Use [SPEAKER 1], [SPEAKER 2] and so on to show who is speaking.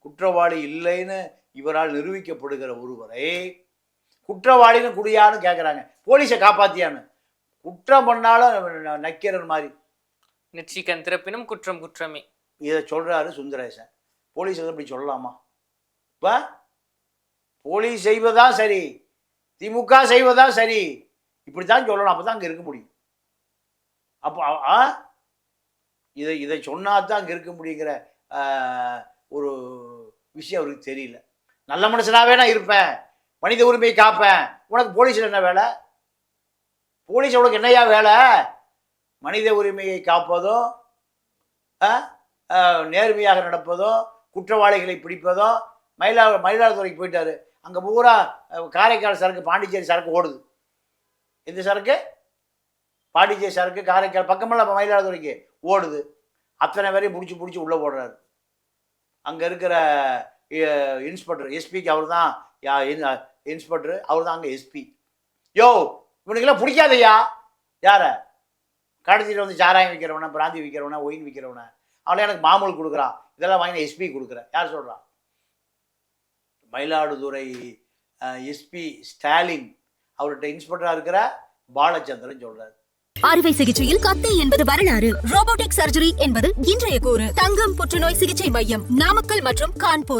[SPEAKER 1] குற்றவாளி இல்லைன்னு இவரால் நிரூபிக்கப்படுகிற ஒருவரை குற்றவாளின்னு குடியான்னு கேட்குறாங்க. போலீஸை காப்பாத்தியான்னு. குற்றம் பண்ணாலும் நக்கீரன் மாதிரி.
[SPEAKER 2] நிச்சயிக்கன் திறப்பினும் குற்றம் குற்றமே.
[SPEAKER 1] இதை சொல்றாரு சுந்தரேசன். போலீஸ் இப்படி சொல்லலாமா? இப்போ போலீஸ் செய்வதா சரி, திமுக செய்வதா சரி, இப்படித்தான் சொல்லணும். அப்பதான் அங்கே இருக்க முடியும். அப்போ இதை சொன்னாதான் அங்கே இருக்க முடியுங்கிற ஒரு விஷயம் அவருக்கு தெரியல. நல்ல மனுஷனாவே நான் இருப்பேன், மனித உரிமையை காப்பேன், உனக்கு போலீஸில் என்ன வேலை? போலீஸ் உனக்கு என்னையா வேலை? மனித உரிமையை காப்பதும் நேர்மையாக நடப்பதும் குற்றவாளிகளை பிடிப்பதும். மயிலாடுதுறைக்கு போயிட்டாரு. அங்கே பூரா காரைக்கால் சரக்கு பாண்டிச்சேரி சரக்கு ஓடுது. எந்த சரக்கு? பாண்டிச்சேரி சரக்கு காரைக்கால் பக்கமெல்லாம் மயிலாடுதுறைக்கு ஓடுது. அத்தனை பேரையும் பிடிச்சி உள்ளே போடுறாரு. அங்கே இருக்கிற இன்ஸ்பெக்டர், எஸ்பிக்கு அவர் தான் இன்ஸ்பெக்டர், அவர் தான் அங்கே எஸ்பி. யோ இவனுக்கெல்லாம் பிடிக்காதையா? யாரை? கடத்திட்டு வந்து சாராயம் விற்கிறவன, பிராந்தி விற்கிறவன, ஒயின் விற்கிறவன, அவளை எனக்கு மாமூல் கொடுக்குறான். இதெல்லாம் வாங்கி எஸ்பி கொடுக்குறேன். யார் சொல்கிறான்? மயிலாடுதுறை எஸ்பி ஸ்டாலின் அவர்கிட்ட இன்ஸ்பெக்டராக இருக்கிற பாலச்சந்திரன் சொல்கிறார்.
[SPEAKER 3] அறுவை சிகிச்சையில் கத்தை என்பது வரலாறு, ரோபோட்டிக் சர்ஜரி என்பது இன்றைய கூறு. தங்கம் புற்றுநோய் சிகிச்சை மையம், நாமக்கல் மற்றும் கான்பூர்.